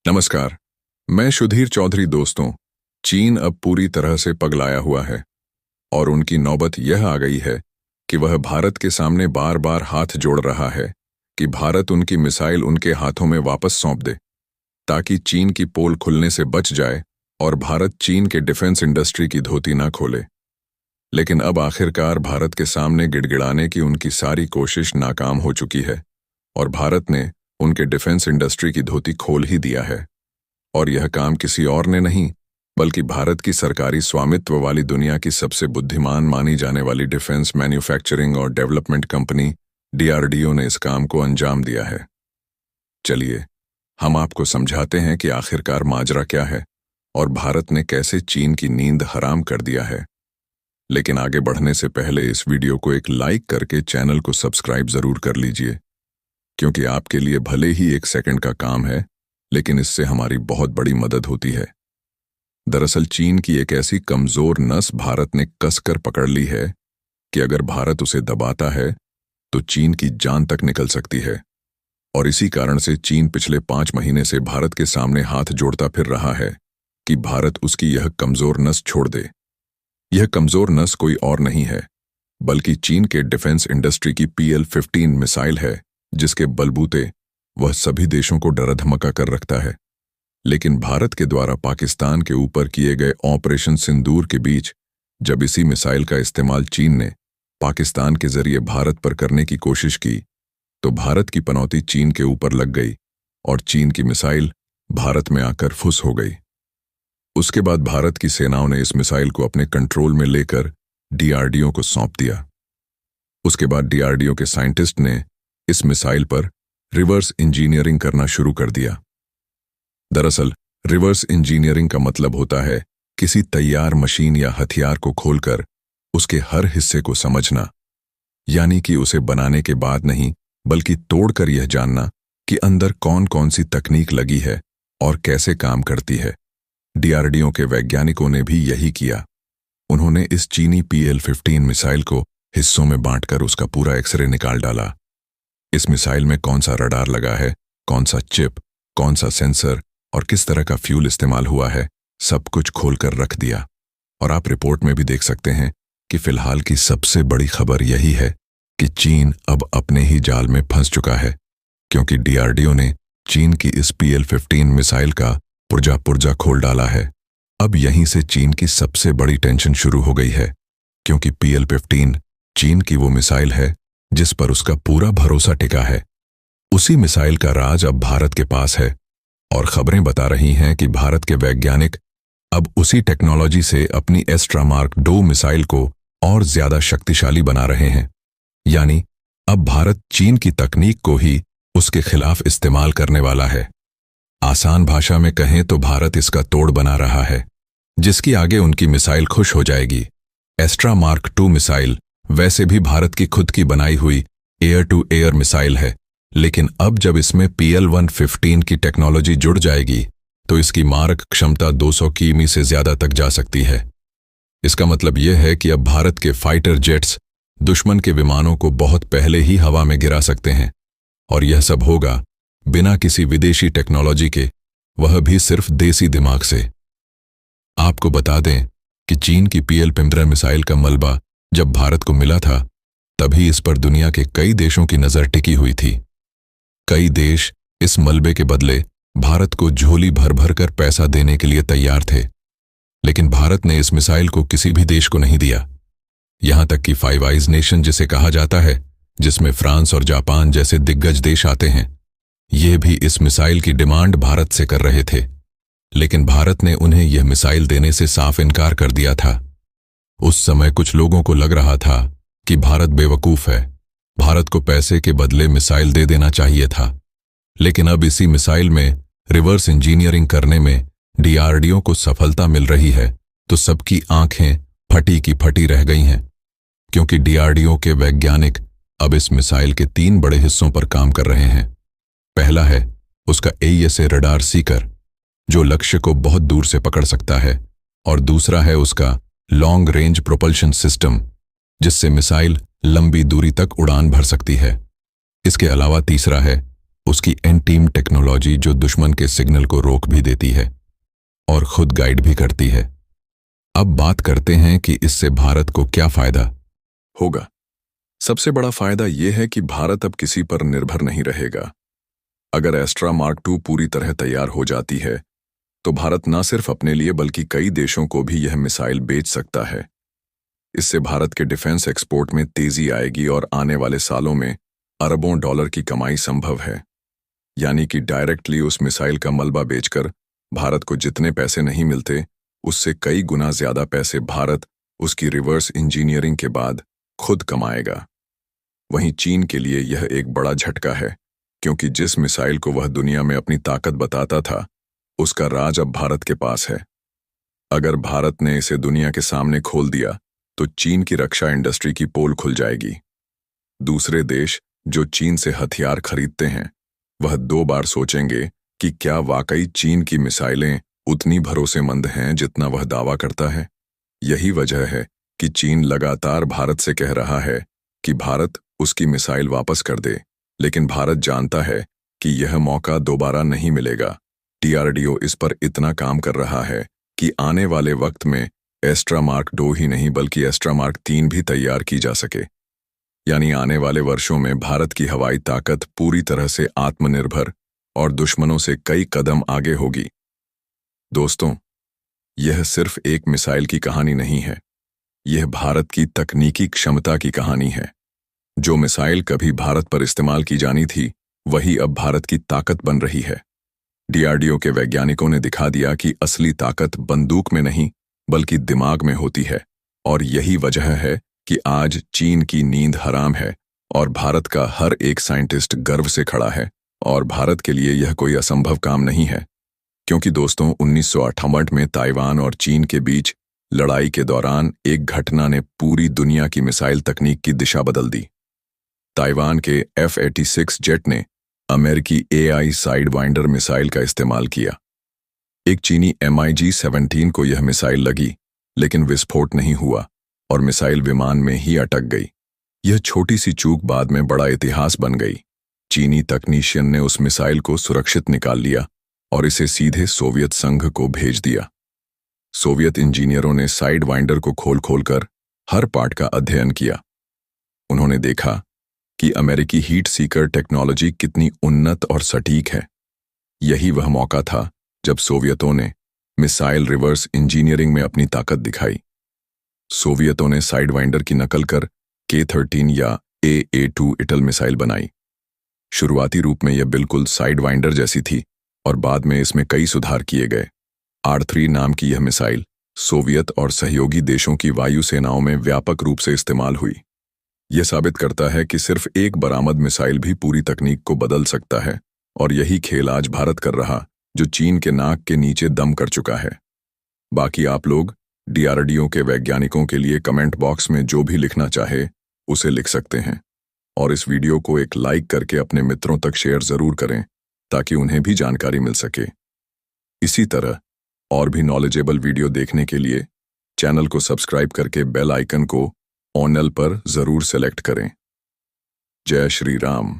नमस्कार। मैं सुधीर चौधरी। दोस्तों, चीन अब पूरी तरह से पगलाया हुआ है और उनकी नौबत यह आ गई है कि वह भारत के सामने बार बार हाथ जोड़ रहा है कि भारत उनकी मिसाइल उनके हाथों में वापस सौंप दे ताकि चीन की पोल खुलने से बच जाए और भारत चीन के डिफेंस इंडस्ट्री की धोती ना खोले। लेकिन अब आखिरकार भारत के सामने गिड़गिड़ाने की उनकी सारी कोशिश नाकाम हो चुकी है और भारत ने उनके डिफेंस इंडस्ट्री की धोती खोल ही दिया है। और यह काम किसी और ने नहीं बल्कि भारत की सरकारी स्वामित्व वाली दुनिया की सबसे बुद्धिमान मानी जाने वाली डिफेंस मैन्युफैक्चरिंग और डेवलपमेंट कंपनी DRDO ने इस काम को अंजाम दिया है। चलिए हम आपको समझाते हैं कि आखिरकार माजरा क्या है और भारत ने कैसे चीन की नींद हराम कर दिया है। लेकिन आगे बढ़ने से पहले इस वीडियो को एक लाइक करके चैनल को सब्सक्राइब जरूर कर लीजिए, क्योंकि आपके लिए भले ही 1 सेकंड का काम है लेकिन इससे हमारी बहुत बड़ी मदद होती है। दरअसल चीन की एक ऐसी कमजोर नस भारत ने कसकर पकड़ ली है कि अगर भारत उसे दबाता है तो चीन की जान तक निकल सकती है। और इसी कारण से चीन पिछले 5 महीने से भारत के सामने हाथ जोड़ता फिर रहा है कि भारत उसकी यह कमजोर नस छोड़ दे। यह कमजोर नस कोई और नहीं है बल्कि चीन के डिफेंस इंडस्ट्री की PL-15 मिसाइल है, जिसके बलबूते वह सभी देशों को डरा धमका कर रखता है। लेकिन भारत के द्वारा पाकिस्तान के ऊपर किए गए ऑपरेशन सिंदूर के बीच जब इसी मिसाइल का इस्तेमाल चीन ने पाकिस्तान के जरिए भारत पर करने की कोशिश की तो भारत की पनौती चीन के ऊपर लग गई और चीन की मिसाइल भारत में आकर फुस हो गई। उसके बाद भारत की सेनाओं ने इस मिसाइल को अपने कंट्रोल में लेकर DRDO को सौंप दिया। उसके बाद DRDO के साइंटिस्ट ने इस मिसाइल पर रिवर्स इंजीनियरिंग करना शुरू कर दिया। दरअसल रिवर्स इंजीनियरिंग का मतलब होता है किसी तैयार मशीन या हथियार को खोलकर उसके हर हिस्से को समझना, यानी कि उसे बनाने के बाद नहीं बल्कि तोड़कर यह जानना कि अंदर कौन कौन सी तकनीक लगी है और कैसे काम करती है। DRDO के वैज्ञानिकों ने भी यही किया। उन्होंने इस चीनी PL-15 मिसाइल को हिस्सों में बांटकर उसका पूरा एक्सरे निकाल डाला। इस मिसाइल में कौन सा रडार लगा है, कौन सा चिप, कौन सा सेंसर और किस तरह का फ्यूल इस्तेमाल हुआ है, सब कुछ खोलकर रख दिया। और आप रिपोर्ट में भी देख सकते हैं कि फिलहाल की सबसे बड़ी खबर यही है कि चीन अब अपने ही जाल में फंस चुका है, क्योंकि DRDO ने चीन की इस PL-15 मिसाइल का पुर्जा पुर्जा खोल डाला है। अब यहीं से चीन की सबसे बड़ी टेंशन शुरू हो गई है, क्योंकि PL-15 चीन की वो मिसाइल है जिस पर उसका पूरा भरोसा टिका है। उसी मिसाइल का राज अब भारत के पास है और खबरें बता रही हैं कि भारत के वैज्ञानिक अब उसी टेक्नोलॉजी से अपनी एस्ट्रा मार्क 2 मिसाइल को और ज्यादा शक्तिशाली बना रहे हैं। यानी अब भारत चीन की तकनीक को ही उसके खिलाफ इस्तेमाल करने वाला है। आसान भाषा में कहें तो भारत इसका तोड़ बना रहा है, जिसकी आगे उनकी मिसाइल खुश हो जाएगी। एस्ट्रा मार्क 2 मिसाइल वैसे भी भारत की खुद की बनाई हुई एयर टू एयर मिसाइल है, लेकिन अब जब इसमें PL-115 की टेक्नोलॉजी जुड़ जाएगी तो इसकी मारक क्षमता 200 किमी से ज्यादा तक जा सकती है। इसका मतलब यह है कि अब भारत के फाइटर जेट्स दुश्मन के विमानों को बहुत पहले ही हवा में गिरा सकते हैं, और यह सब होगा बिना किसी विदेशी टेक्नोलॉजी के, वह भी सिर्फ देसी दिमाग से। आपको बता दें कि चीन की PL-15 मिसाइल का मलबा जब भारत को मिला था तभी इस पर दुनिया के कई देशों की नजर टिकी हुई थी। कई देश इस मलबे के बदले भारत को झोली भर भर कर पैसा देने के लिए तैयार थे, लेकिन भारत ने इस मिसाइल को किसी भी देश को नहीं दिया। यहां तक कि फाइव आइज नेशन जिसे कहा जाता है, जिसमें फ्रांस और जापान जैसे दिग्गज देश आते हैं, ये भी इस मिसाइल की डिमांड भारत से कर रहे थे, लेकिन भारत ने उन्हें यह मिसाइल देने से साफ इनकार कर दिया था। उस समय कुछ लोगों को लग रहा था कि भारत बेवकूफ है, भारत को पैसे के बदले मिसाइल दे देना चाहिए था। लेकिन अब इसी मिसाइल में रिवर्स इंजीनियरिंग करने में DRDO को सफलता मिल रही है तो सबकी आंखें फटी की फटी रह गई हैं, क्योंकि DRDO के वैज्ञानिक अब इस मिसाइल के 3 बड़े हिस्सों पर काम कर रहे हैं। पहला है उसका AESA रडार सीकर, जो लक्ष्य को बहुत दूर से पकड़ सकता है, और दूसरा है उसका लॉन्ग रेंज प्रोपल्शन सिस्टम, जिससे मिसाइल लंबी दूरी तक उड़ान भर सकती है। इसके अलावा तीसरा है उसकी एंटीम टेक्नोलॉजी जो दुश्मन के सिग्नल को रोक भी देती है और खुद गाइड भी करती है। अब बात करते हैं कि इससे भारत को क्या फायदा होगा। सबसे बड़ा फायदा यह है कि भारत अब किसी पर निर्भर नहीं रहेगा। अगर एस्ट्रा मार्क 2 पूरी तरह तैयार हो जाती है तो भारत न सिर्फ अपने लिए बल्कि कई देशों को भी यह मिसाइल बेच सकता है। इससे भारत के डिफेंस एक्सपोर्ट में तेजी आएगी और आने वाले सालों में अरबों डॉलर की कमाई संभव है। यानी कि डायरेक्टली उस मिसाइल का मलबा बेचकर भारत को जितने पैसे नहीं मिलते, उससे कई गुना ज्यादा पैसे भारत उसकी रिवर्स इंजीनियरिंग के बाद खुद कमाएगा। वहीं चीन के लिए यह एक बड़ा झटका है, क्योंकि जिस मिसाइल को वह दुनिया में अपनी ताकत बताता था, उसका राज अब भारत के पास है। अगर भारत ने इसे दुनिया के सामने खोल दिया तो चीन की रक्षा इंडस्ट्री की पोल खुल जाएगी। दूसरे देश जो चीन से हथियार खरीदते हैं, वह 2 बार सोचेंगे कि क्या वाकई चीन की मिसाइलें उतनी भरोसेमंद हैं जितना वह दावा करता है। यही वजह है कि चीन लगातार भारत से कह रहा है कि भारत उसकी मिसाइल वापस कर दे, लेकिन भारत जानता है कि यह मौका दोबारा नहीं मिलेगा। DRDO इस पर इतना काम कर रहा है कि आने वाले वक्त में एस्ट्रा मार्क 2 ही नहीं बल्कि एस्ट्रा मार्क 3 भी तैयार की जा सके। यानी आने वाले वर्षों में भारत की हवाई ताकत पूरी तरह से आत्मनिर्भर और दुश्मनों से कई कदम आगे होगी। दोस्तों, यह सिर्फ एक मिसाइल की कहानी नहीं है, यह भारत की तकनीकी क्षमता की कहानी है। जो मिसाइल कभी भारत पर इस्तेमाल की जानी थी, वही अब भारत की ताकत बन रही है। DRDO के वैज्ञानिकों ने दिखा दिया कि असली ताकत बंदूक में नहीं बल्कि दिमाग में होती है, और यही वजह है कि आज चीन की नींद हराम है और भारत का हर एक साइंटिस्ट गर्व से खड़ा है। और भारत के लिए यह कोई असंभव काम नहीं है, क्योंकि दोस्तों 1968 में ताइवान और चीन के बीच लड़ाई के दौरान एक घटना ने पूरी दुनिया की मिसाइल तकनीक की दिशा बदल दी। ताइवान के F-86 जेट ने अमेरिकी AI साइडवाइंडर मिसाइल का इस्तेमाल किया। एक चीनी MiG-17 को यह मिसाइल लगी, लेकिन विस्फोट नहीं हुआ और मिसाइल विमान में ही अटक गई। यह छोटी सी चूक बाद में बड़ा इतिहास बन गई। चीनी तकनीशियन ने उस मिसाइल को सुरक्षित निकाल लिया और इसे सीधे सोवियत संघ को भेज दिया। सोवियत इंजीनियरों ने साइड वाइंडर को खोल खोलकर हर पार्ट का अध्ययन किया। उन्होंने देखा कि अमेरिकी हीट सीकर टेक्नोलॉजी कितनी उन्नत और सटीक है। यही वह मौका था जब सोवियतों ने मिसाइल रिवर्स इंजीनियरिंग में अपनी ताकत दिखाई। सोवियतों ने साइड वाइंडर की नकल कर K-13 या AA-2 इटल मिसाइल बनाई। शुरुआती रूप में यह बिल्कुल साइड वाइंडर जैसी थी और बाद में इसमें कई सुधार किए गए। R-3 नाम की यह मिसाइल सोवियत और सहयोगी देशों की वायु सेनाओं में व्यापक रूप से इस्तेमाल हुई। यह साबित करता है कि सिर्फ एक बरामद मिसाइल भी पूरी तकनीक को बदल सकता है, और यही खेल आज भारत कर रहा, जो चीन के नाक के नीचे दम कर चुका है। बाकी आप लोग DRDO के वैज्ञानिकों के लिए कमेंट बॉक्स में जो भी लिखना चाहे उसे लिख सकते हैं, और इस वीडियो को एक लाइक करके अपने मित्रों तक शेयर जरूर करें ताकि उन्हें भी जानकारी मिल सके। इसी तरह और भी नॉलेजेबल वीडियो देखने के लिए चैनल को सब्सक्राइब करके बेल आइकन को ऑल पर जरूर सेलेक्ट करें। जय श्री राम।